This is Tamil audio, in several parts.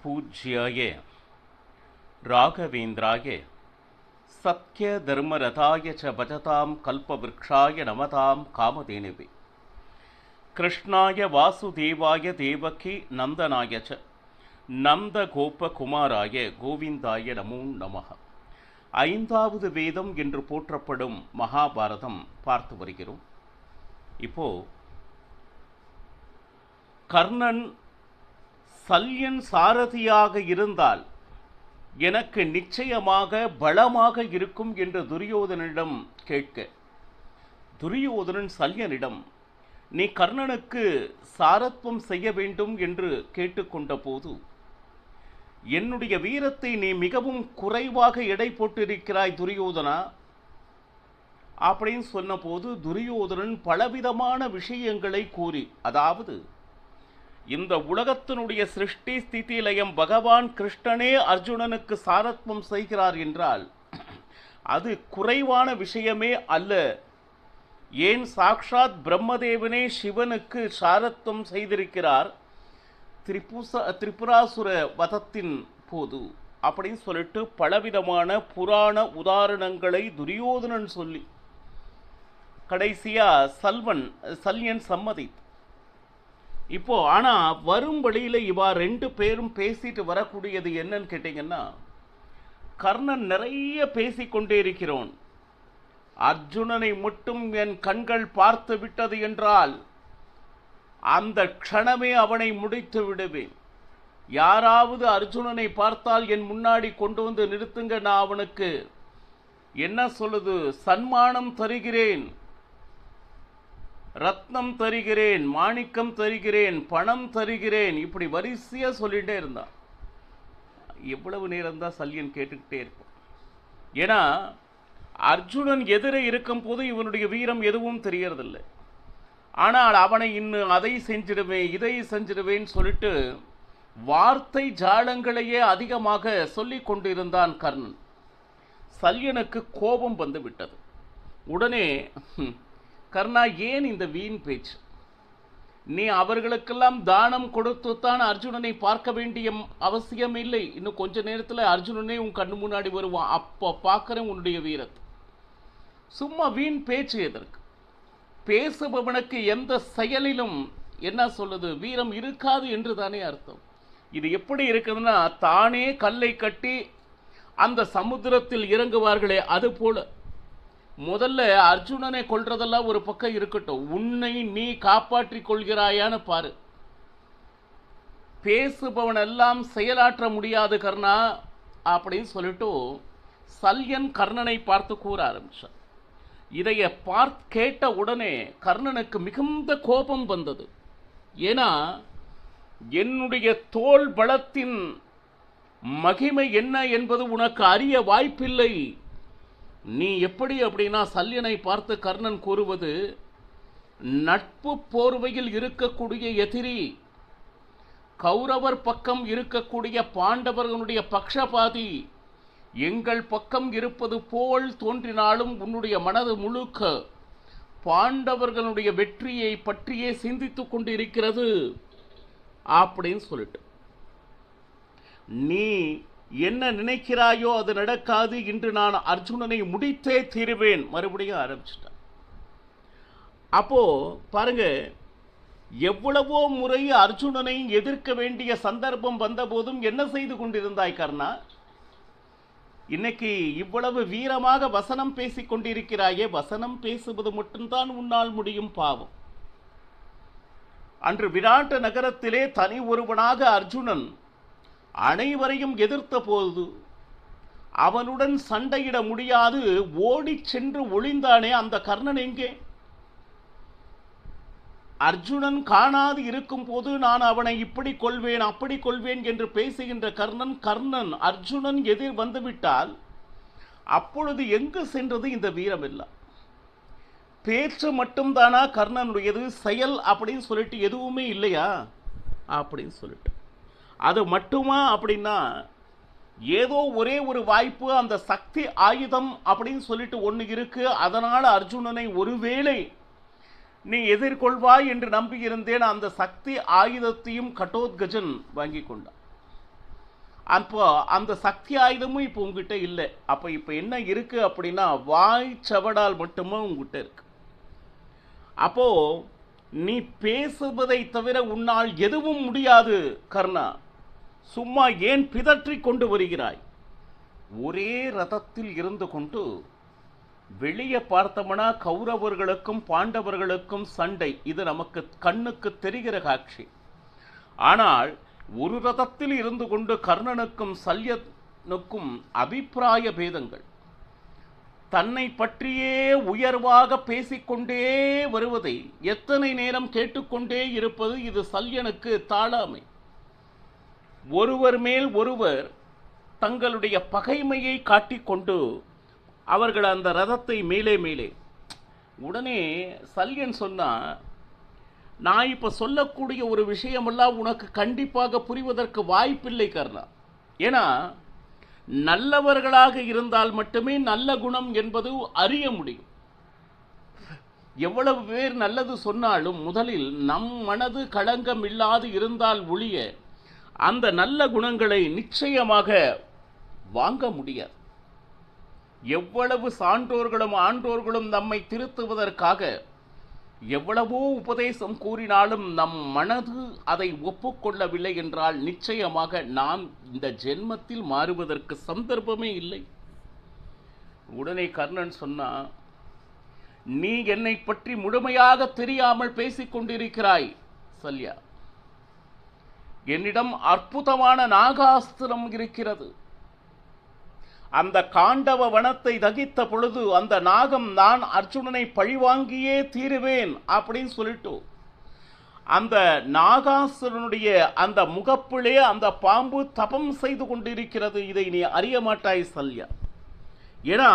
பூஜ்யாய ராகவேந்திராய சத்ய தர்மரதாய ச பஜதாம் கல்பவ்ருக்ஷாய நமதாம் காமதேனுவே கிருஷ்ணாய வாசுதேவாய தேவகி நந்தனாய ச நந்தகோபகுமாராய கோவிந்தாய நமோ நமः. ஐந்தாவது வேதம் என்று போற்றப்படும் மகாபாரதம் பார்த்து வருகிறோம். இப்போ கர்ணன் சல்யன் சாரதியாக இருந்தால் எனக்கு நிச்சயமாக பலமாக இருக்கும் என்று துரியோதனிடம் கேட்க, துரியோதனன் சல்யனிடம் நீ கர்ணனுக்கு சாரத்வம் செய்ய வேண்டும் என்று கேட்டுக்கொண்ட போது, என்னுடைய வீரத்தை நீ மிகவும் குறைவாக எடை போட்டிருக்கிறாய் துரியோதனா அப்படின்னு சொன்ன போது, துரியோதனன் பலவிதமான விஷயங்களை கூறி, அதாவது இந்த உலகத்தினுடைய சிருஷ்டி ஸ்திதி லயம் பகவான் கிருஷ்ணனே அர்ஜுனனுக்கு சாரத்வம் செய்கிறார் என்றால் அது குறைவான விஷயமே அல்ல. ஏன் சாக்ஷாத் பிரம்மதேவனே சிவனுக்கு சாரத்வம் செய்திருக்கிறார் திரிபுராசுர வதத்தின் போது அப்படின்னு சொல்லிட்டு பலவிதமான புராண உதாரணங்களை துரியோதனன் சொல்லி கடைசியா சல்யன் சம்மதித்து. இப்போ ஆனா வரும் வழியில இவா ரெண்டு பேரும் பேசிட்டு வரக்கூடியது என்னன்னு கேட்டீங்கன்னா, கர்ணன் நிறைய பேசிக்கொண்டே இருக்கிறோன். அர்ஜுனனை மட்டும் என் கண்கள் பார்த்து விட்டது என்றால் அந்த க்ஷணமே அவனை முடித்து விடுவேன். யாராவது அர்ஜுனனை பார்த்தால் என் முன்னாடி கொண்டு வந்து நிறுத்துங்க, நான் அவனுக்கு என்ன சொல்லுது சன்மானம் தருகிறேன், ரத்னம் தருகிறேன், மாணிக்கம் தருகிறேன், பணம் தருகிறேன், இப்படி வரிசையா சொல்லிட்டே இருந்தான். எவ்வளவு நேரம் தான் சல்யன் கேட்டுக்கிட்டே இருப்பான். ஏன்னா அர்ஜுனன் எதிரே இருக்கும் போது இவனுடைய வீரம் எதுவும் தெரியறதில்லை. ஆனால் அவனை இன்னும் அதை செஞ்சிடுவேன் இதை செஞ்சிடுவேன்னு சொல்லிட்டு வார்த்தை ஜாலங்களையே அதிகமாக சொல்லி கொண்டிருந்தான் கர்ணன். சல்யனுக்கு கோபம் வந்து விட்டது. உடனே கர்ணா, ஏன் இந்த வீண் பேச்சு? நீ அவர்களுக்கெல்லாம் தானம் கொடுத்துத்தான் அர்ஜுனனை பார்க்க வேண்டிய அவசியம் இல்லை. இன்னும் கொஞ்ச நேரத்தில் அர்ஜுனனே உன் கண்ணு முன்னாடி வருவான், அப்போ பார்க்குறேன் உன்னுடைய வீரத்தை. சும்மா வீண் பேச்சு எதற்கு? பேசுபவனுக்கு எந்த செயலிலும் என்ன சொல்லுது வீரம் இருக்காது என்று தானே அர்த்தம். இது எப்படி இருக்குதுன்னா, தானே கல்லை கட்டி அந்த சமுத்திரத்தில் இறங்குவார்களே அது போல. முதல்ல அர்ஜுனனை கொல்றதெல்லாம் ஒரு பக்கம் இருக்கட்டும், உன்னை நீ காப்பாற்றிக் கொள்கிறாயான்னு பாரு. பேசுபவன் எல்லாம் செயலாற்ற முடியாது கர்ணா அப்படின்னு சொல்லிட்டு சல்யன் கர்ணனை பார்த்து கூற ஆரம்பிச்சான். இதைய கேட்ட உடனே கர்ணனுக்கு மிகுந்த கோபம் வந்தது. ஏன்னா என்னுடைய தோள் பலத்தின் மகிமை என்ன என்பது உனக்கு அறிய வாய்ப்பில்லை. நீ எப்படி அப்படின்னா, சல்யனை பார்த்து கர்ணன் கூறுவது, நட்பு போர்வையில் இருக்கக்கூடிய எதிரி, கௌரவர் பக்கம் இருக்கக்கூடிய பாண்டவர்களுடைய பக்ஷபாதி, எங்கள் பக்கம் இருப்பது போல் தோன்றினாலும் உன்னுடைய மனது முழுக்க பாண்டவர்களுடைய வெற்றியை பற்றியே சிந்தித்துக் கொண்டு இருக்கிறது அப்படின்னு சொல்லிட்டு, நீ என்ன நினைக்கிறாயோ அது நடக்காது, இன்று நான் அர்ஜுனனை முடித்தே தீருவேன் மறுபடியும் ஆரம்பிச்சிட்டான். அப்போ பாருங்க, எவ்வளவோ முறை அர்ஜுனனை எதிர்க்க வேண்டிய சந்தர்ப்பம் வந்த போதும் என்ன செய்து கொண்டிருந்தாய் கர்ணா? இன்னைக்கு இவ்வளவு வீரமாக வசனம் பேசிக் கொண்டிருக்கிறாயே, வசனம் பேசுவது மட்டும்தான் உன்னால் முடியும் பாவம். அன்று விராட்ட நகரத்திலே தனி ஒருவனாக அர்ஜுனன் அனைவரையும் எதிர்த்த போது அவனுடன் சண்டையிட முடியாது ஓடி சென்று ஒளிந்தானே, அந்த கர்ணன் எங்கே? அர்ஜுனன் காணாது இருக்கும் போது நான் அவனை இப்படி கொள்வேன் அப்படி கொள்வேன் என்று பேசுகின்ற கர்ணன் அர்ஜுனன் எதிர் வந்துவிட்டால் அப்பொழுது எங்கு சென்றது இந்த வீரம் எல்லாம்? பேச்சு மட்டும்தானா கர்ணனுடையது? செயல் அப்படின்னு சொல்லிட்டு எதுவுமே இல்லையா அப்படின்னு சொல்லிட்டு, அது மட்டுமா அப்படின்னா, ஏதோ ஒரே ஒரு வாய்ப்பு, அந்த சக்தி ஆயுதம் அப்படின்னு சொல்லிட்டு ஒன்று இருக்கு, அதனால் அர்ஜுனனை ஒருவேளை நீ எதிர்கொள்வாய் என்று நம்பியிருந்தேன். அந்த சக்தி ஆயுதத்தையும் கடோத்கஜன் வாங்கி கொண்டான். அப்போ அந்த சக்தி ஆயுதமும் இப்போ உங்ககிட்ட இல்லை. அப்போ இப்போ என்ன இருக்கு அப்படின்னா வாய் சவடால் மட்டுமே உங்ககிட்ட இருக்கு. அப்போ நீ பேசுவதை தவிர உன்னால் எதுவும் முடியாது கர்ணா. சும்மா ஏன் பிதற்றி கொண்டு வருகிறாய்? ஒரே ரதத்தில் இருந்து கொண்டு வெளியே பார்த்தோம்னா கௌரவர்களுக்கும் பாண்டவர்களுக்கும் சண்டை, இது நமக்கு கண்ணுக்கு தெரிகிற காட்சி. ஆனால் ஒரு ரதத்தில் இருந்து கொண்டு கர்ணனுக்கும் சல்யனுக்கும் அபிப்பிராய பேதங்கள், தன்னை பற்றியே உயர்வாக பேசிக்கொண்டே வருவதை எத்தனை நேரம் கேட்டுக்கொண்டே இருப்பது, இது சல்யனுக்கு தாழாமை. ஒருவர் மேல் ஒருவர் தங்களுடைய பகைமையை காட்டிக்கொண்டு அவர்கள் அந்த ரதத்தை மேலே மேலே. உடனே சல்யன் சொன்னா, நான் இப்போ சொல்லக்கூடிய ஒரு விஷயமெல்லாம் உனக்கு கண்டிப்பாக புரிவதற்கு வாய்ப்பில்லை கர்ணா. ஏன்னா நல்லவர்களாக இருந்தால் மட்டுமே நல்ல குணம் என்பது அறிய முடியும். எவ்வளவு பேர் நல்லது சொன்னாலும் முதலில் நம் மனது களங்கம் இல்லாது இருந்தால் ஒழிய அந்த நல்ல குணங்களை நிச்சயமாக வாங்க முடியாது. எவ்வளவு சான்றோர்களும் ஆன்றோர்களும் நம்மை திருத்துவதற்காக எவ்வளவோ உபதேசம் கூறினாலும் நம் மனது அதை ஒப்புக்கொள்ளவில்லை என்றால் நிச்சயமாக நாம் இந்த ஜென்மத்தில் மாறுவதற்கு சந்தர்ப்பமே இல்லை. உடனே கர்ணன் சொன்னா, நீ என்னை பற்றி முழுமையாக தெரியாமல் பேசிக்கொண்டிருக்கிறாய் சல்யா. என்னிடம் அற்புதமான நாகாஸ்திரம் இருக்கிறது. அந்த காண்டவ வனத்தை தகித்த பொழுது அந்த நாகம் நான் அர்ஜுனனை பழிவாங்கியே தீருவேன் அப்படின்னு சொல்லிட்டு அந்த நாகாசுரனுடைய அந்த முகப்பிலே அந்த பாம்பு தபம் செய்து கொண்டிருக்கிறது. இதை நீ அறிய மாட்டாய் சல்யா. ஏன்னா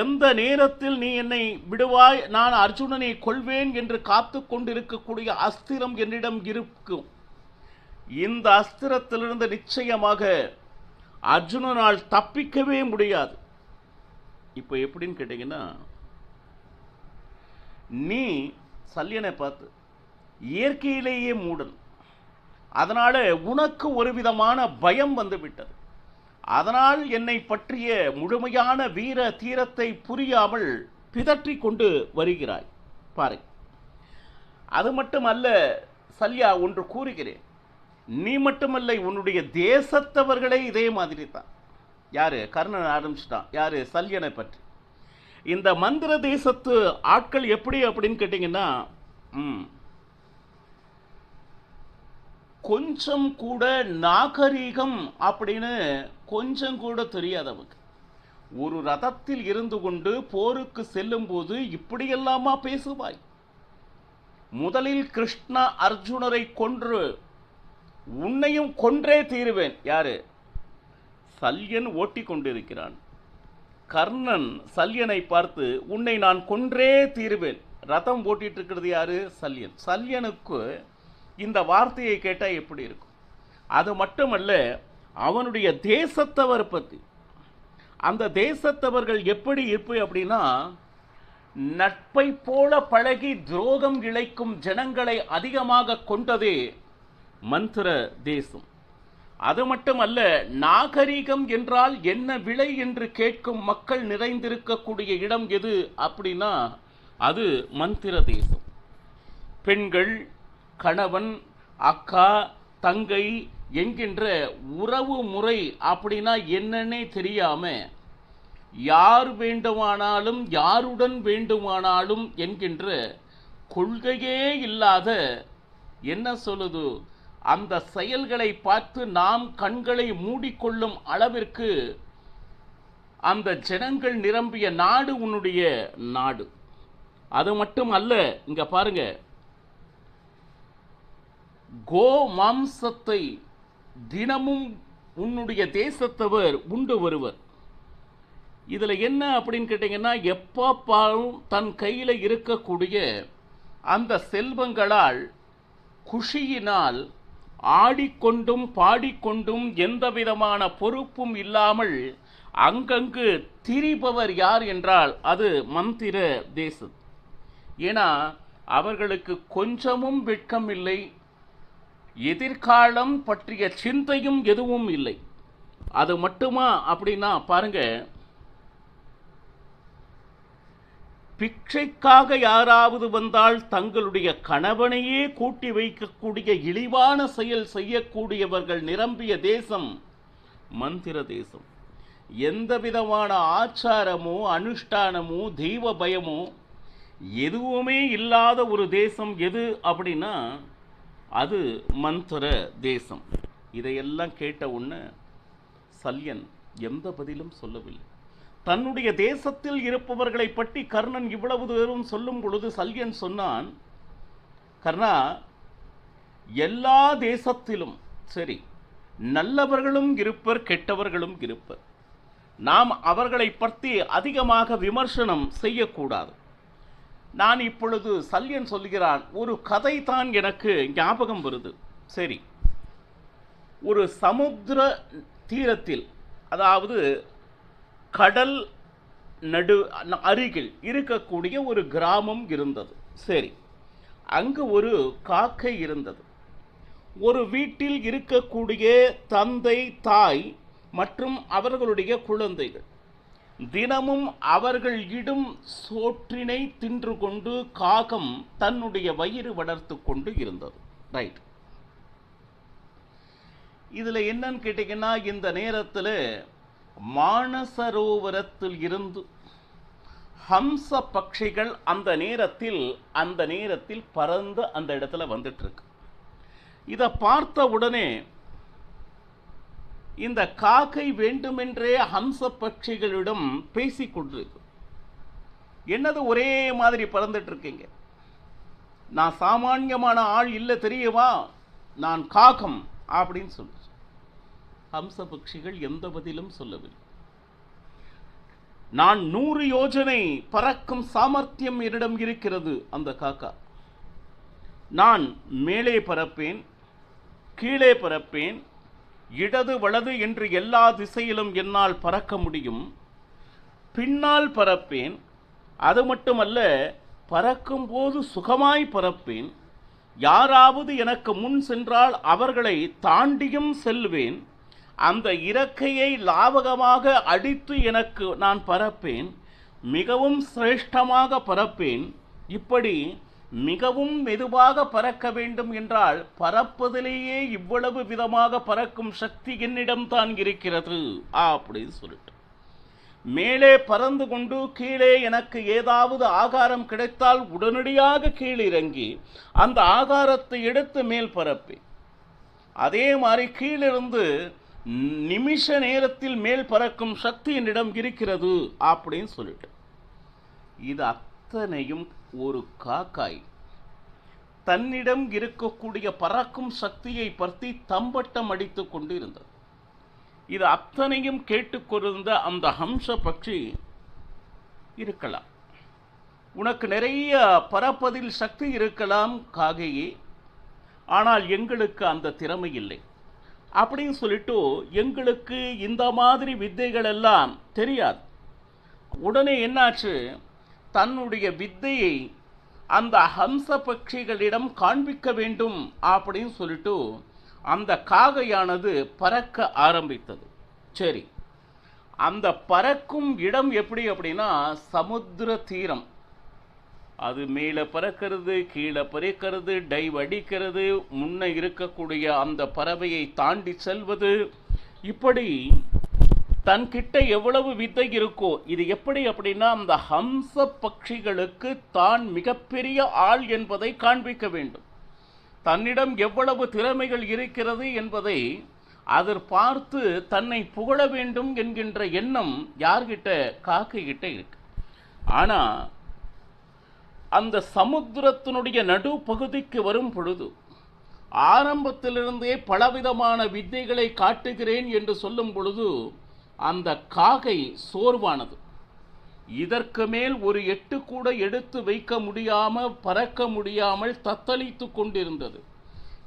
எந்த நேரத்தில் நீ என்னை விடுவாய், நான் அர்ஜுனனை கொள்வேன் என்று காத்து கொண்டிருக்கக்கூடிய அஸ்திரம் என்னிடம் இருக்கும். இந்த அஸ்திரத்திலிருந்து நிச்சயமாக அர்ஜுனனால் தப்பிக்கவே முடியாது. இப்போ எப்படின்னு கேட்டீங்கன்னா, நீ சல்யனை பார்த்து இயற்கையிலேயே மூடன், அதனால உனக்கு ஒரு விதமான பயம் வந்து விட்டது. அதனால் என்னை பற்றிய முழுமையான வீர தீரத்தை புரியாமல் பிதற்றி கொண்டு வருகிறாய் பாரு. அது மட்டுமல்ல சல்யா, ஒன்று கூறுகிறேன், நீ மட்டுமல்ல உன்னுடைய தேசத்தவர்களே இதே மாதிரி தான். யாரு? கர்ணன் ஆரம்பிச்சிட்டான். யாரு? சல்யனை பற்றி. இந்த மந்திர தேசத்து ஆட்கள் எப்படி அப்படின்னு கேட்டீங்கன்னா, கொஞ்சம் கூட நாகரீகம் அப்படின்னு கொஞ்சம் கூட தெரியாதவங்க. ஒரு ரதத்தில் இருந்து கொண்டு போருக்கு செல்லும் போது இப்படியெல்லாமா பேசுவாய்? முதலில் கிருஷ்ணா அர்ஜுனரை கொன்று உன்னையும் கொன்றே தீருவேன். யாரு? சல்யன் ஓட்டி கொண்டிருக்கிறான். கர்ணன் சல்யனை பார்த்து உன்னை நான் கொன்றே தீருவேன். ரதம் ஓட்டிட்டு இருக்கிறது யாரு? சல்யன். சல்யனுக்கு இந்த வார்த்தையை கேட்டால் எப்படி இருக்கும்? அது மட்டுமல்ல, அவனுடைய தேசத்தவர் பற்றி, அந்த தேசத்தவர்கள் எப்படி இருப்பு அப்படின்னா, நட்பை போல பழகி துரோகம் இழைக்கும் ஜனங்களை அதிகமாக கொண்டதே மந்திர தேசம். அது மட்டுமல்ல, நாகரிகம் என்றால் என்ன விலை என்று கேட்கும் மக்கள் நிறைந்திருக்கக்கூடிய இடம் எது அப்படின்னா அது மந்திர தேசம். பெண்கள், கணவன், அக்கா, தங்கை என்கின்ற உறவு முறை அப்படின்னா என்னன்னே தெரியாம யார் வேண்டுமானாலும் யாருடன் வேண்டுமானாலும் என்கின்ற கொள்கையே இல்லாத, என்ன சொல்லுது, அந்த செயல்களை பார்த்து நாம் கண்களை மூடிக்கொள்ளும் அளவிற்கு அந்த ஜனங்கள் நிரம்பிய நாடு உன்னுடைய நாடு. அது மட்டும் அல்ல, இங்க பாருங்க, கோ மாம்சத்தை தினமும் உன்னுடைய தேசத்தவர் உண்டு வருவர். இதுல என்ன அப்படின்னு கேட்டீங்கன்னா, எப்பப்பாலும் தன் கையில இருக்கக்கூடிய அந்த செல்வங்களால் குஷியினால் ஆடிக்கொண்டும் பாடிக்கொண்டும் எந்த விதமான பொறுப்பும் இல்லாமல் அங்கங்கு திரிபவர் யார் என்றால் அது மந்திர தேசம். ஏன்னா அவர்களுக்கு கொஞ்சமும் வெட்கம் இல்லை, எதிர்காலம் பற்றிய சிந்தையும் எதுவும் இல்லை. அது மட்டுமா அப்படின்னா பாருங்க, பிச்சைக்காக யாராவது வந்தால் தங்களுடைய கணவனையே கூட்டி வைக்கக்கூடிய இழிவான செயல் செய்யக்கூடியவர்கள் நிரம்பிய தேசம் மந்திர தேசம். எந்த விதமான ஆச்சாரமோ அனுஷ்டானமோ தெய்வ பயமோ எதுவுமே இல்லாத ஒரு தேசம் எது அப்படின்னா அது மந்திர தேசம். இதையெல்லாம் கேட்ட உடனே சல்யன் எந்த பதிலும் சொல்லவில்லை. தன்னுடைய தேசத்தில் இருப்பவர்களை பற்றி கர்ணன் இவ்வளவு தூரம் சொல்லும் பொழுது சல்யன் சொன்னான், கர்ணா, எல்லா தேசத்திலும் சரி நல்லவர்களும் இருப்பர், கெட்டவர்களும் இருப்பர். நாம் அவர்களை பற்றி அதிகமாக விமர்சனம் செய்யக்கூடாது. நான் இப்பொழுது சல்யன் சொல்கிறான், ஒரு கதை தான் எனக்கு ஞாபகம் வருது. சரி, ஒரு சமுத்திர தீரத்தில், அதாவது கடல் நடு அருகில் இருக்கக்கூடிய ஒரு கிராமம் இருந்தது. சரி, அங்கு ஒரு காக்கை இருந்தது. ஒரு வீட்டில் இருக்கக்கூடிய தந்தை, தாய் மற்றும் அவர்களுடைய குழந்தைகள் தினமும் அவர்கள் இடும் சோற்றினை தின்று கொண்டு காகம் தன்னுடைய வயிறு வளர்த்து கொண்டு இருந்தது. ரைட். இதுல என்னன்னு கேட்டீங்கன்னா, இந்த நேரத்தில் மானசரோவரத்தில் இருந்து ஹம்ச பட்சிகள் அந்த நேரத்தில் பறந்து அந்த இடத்துல வந்துட்டு இருக்கு. இதை பார்த்த உடனே இந்த காக்கை வேண்டுமென்றே ஹம்ச பட்சிகளிடம் பேசிக்கொண்டிருக்கு. என்னது ஒரே மாதிரி பறந்துட்டு இருக்கீங்க? நான் சாமானியமான ஆள் இல்லை தெரியுமா, நான் காகம் அப்படின்னு சொல்லு. ஹம்ச பட்சிகள் எந்த பதிலும் சொல்லவில்லை. நான் 100 யோஜனை பறக்கும் சாமர்த்தியம் என்னிடம் இருக்கிறது. அந்த காக்கா, நான் மேலே பறப்பேன், கீழே பறப்பேன், இடது வலது என்று எல்லா திசையிலும் என்னால் பறக்க முடியும். பின்னால் பறப்பேன். அது மட்டுமல்ல, பறக்கும் போது சுகமாய் பறப்பேன். யாராவது எனக்கு முன் சென்றால் அவர்களை தாண்டியும் செல்வேன். அந்த இறக்கையை லாவகமாக அடித்து நான் பறப்பேன். மிகவும் சிரேஷ்டமாக பறப்பேன். இப்படி மிகவும் மெதுவாக பறக்க வேண்டும் என்றால் பறப்பதிலேயே இவ்வளவு விதமாக பறக்கும் சக்தி என்னிடம் தான் இருக்கிறது அப்படின்னு சொல்லிட்டு மேலே பறந்து கொண்டு கீழே எனக்கு ஏதாவது ஆகாரம் கிடைத்தால் உடனடியாக கீழிறங்கி அந்த ஆகாரத்தை எடுத்து மேல் பறப்பேன். அதே மாதிரி கீழிருந்து நிமிஷ நேரத்தில் மேல் பறக்கும் சக்தி என்னிடம் இருக்கிறது அப்படின்னு சொல்லிட்டு இது அத்தனையும் ஒரு காக்காய் தன்னிடம் இருக்கக்கூடிய பறக்கும் சக்தியை பற்றி தம்பட்டம் அடித்து கொண்டு இருந்தது. இது அத்தனையும் கேட்டுக்கொண்டிருந்த அந்த ஹம்ச பட்சி, இருக்கலாம், உனக்கு நிறைய பறப்பதில் சக்தி இருக்கலாம் காகையே, ஆனால் எங்களுக்கு அந்த திறமை இல்லை அப்படின்னு சொல்லிட்டு எங்களுக்கு இந்த மாதிரி வித்தைகள் எல்லாம் தெரியாது. உடனே என்னாச்சு, தன்னுடைய வித்தையை அந்த ஹம்ச பட்சிகளிடம் காண்பிக்க வேண்டும் அப்படின்னு சொல்லிட்டு அந்த காகையானது பறக்க ஆரம்பித்தது. சரி, அந்த பறக்கும் இடம் எப்படி அப்படின்னா சமுத்திர தீரம். அது மேலே பறக்கிறது, கீழே பறக்கிறது, டைவ் அடிக்கிறது, முன்ன இருக்கக்கூடிய அந்த பறவையை தாண்டி செல்வது, இப்படி தன்கிட்ட எவ்வளவு வித்தை இருக்கோ. இது எப்படி அப்படின்னா அந்த ஹம்ச பட்சிகளுக்கு தான் மிகப்பெரிய ஆள் என்பதை காண்பிக்க வேண்டும். தன்னிடம் எவ்வளவு திறமைகள் இருக்கிறது என்பதை அதர் பார்த்து தன்னை புகழ வேண்டும் என்கின்ற எண்ணம் யார்கிட்ட? காக்கை கிட்ட இருக்கு. ஆனா அந்த சமுத்திரத்தினுடைய நடு பகுதிக்கு வரும் பொழுது ஆரம்பத்திலிருந்தே பலவிதமான வித்தைகளை காட்டுகிறேன் என்று சொல்லும் பொழுது அந்த காகை சோர்வானது. இதற்கு மேல் ஒரு எட்டு கூட எடுத்து வைக்க முடியாமல், பறக்க முடியாமல் தத்தளித்து கொண்டிருந்தது.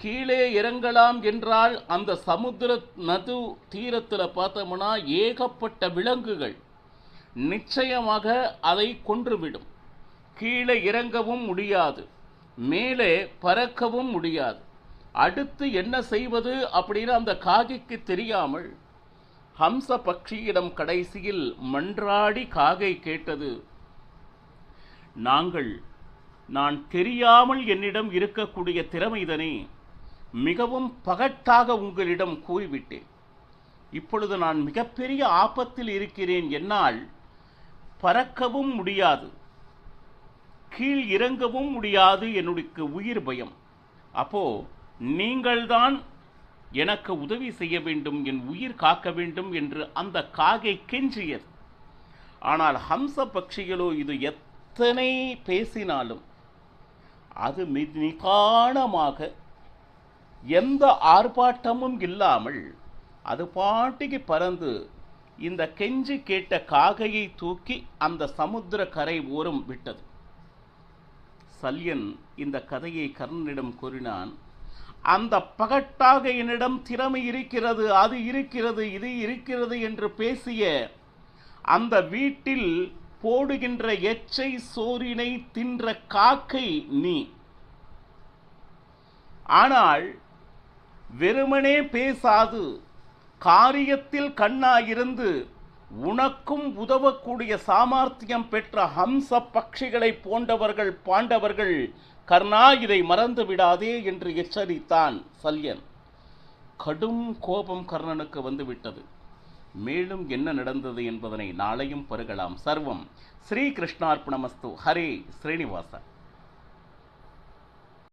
கீழே இறங்கலாம் என்றால் அந்த சமுத்திர நடு தீரத்தில் பார்த்தோம்னா ஏகப்பட்ட விலங்குகள் நிச்சயமாக அதை கொன்றுவிடும். கீழே இறங்கவும் முடியாது, மேலே பறக்கவும் முடியாது. அடுத்து என்ன செய்வது அப்படின்னு அந்த காகைக்கு தெரியாமல் ஹம்ச பக்ஷியிடம் கடைசியில் மன்றாடி காகை கேட்டது, நான் தெரியாமல் என்னிடம் இருக்கக்கூடிய திறமைதனை மிகவும் பகட்டாக உங்களிடம் கூறிவிட்டேன். இப்பொழுது நான் மிகப்பெரிய ஆபத்தில் இருக்கிறேன். என்னால் பறக்கவும் முடியாது, கீழ் இறங்கவும் முடியாது. என்னுடைய உயிர் பயம். அப்போ நீங்கள்தான் எனக்கு உதவி செய்ய வேண்டும், என் உயிர் காக்க வேண்டும் என்று அந்த காகை கெஞ்சியது. ஆனால் ஹம்ச பட்சிகளோ இது எத்தனை பேசினாலும் அது நிதானமாக எந்த ஆர்ப்பாட்டமும் இல்லாமல் அது பாட்டிக்கு பறந்து இந்த கெஞ்சி கேட்ட காகையை தூக்கி அந்த சமுத்திர கரை ஓரம் விட்டது. சல்யன் இந்த கதையை கர்ணனிடம் கூறினான். அந்த பகட்டாக என்னிடம் திறமை இருக்கிறது, அது இருக்கிறது, இது இருக்கிறது என்று பேசிய அந்த வீட்டில் போடுகின்ற எச்சை சோறினை தின்ற காக்கை நீ. ஆனால் வெறுமனே பேசாது காரியத்தில் கண்ணாயிருந்து உனக்கும் உதவக்கூடிய சாமர்த்தியம் பெற்ற ஹம்ச பட்சிகளை போன்றவர்கள் பாண்டவர்கள், கர்ணா இதை மறந்து விடாதே என்று எச்சரித்தான் சல்யன். கடும் கோபம் கர்ணனுக்கு வந்துவிட்டது. மேலும் என்ன நடந்தது என்பதனை நாளையும் பருகலாம். சர்வம் ஸ்ரீ கிருஷ்ணார்ப்பணமஸ்து. ஹரே ஸ்ரீனிவாச.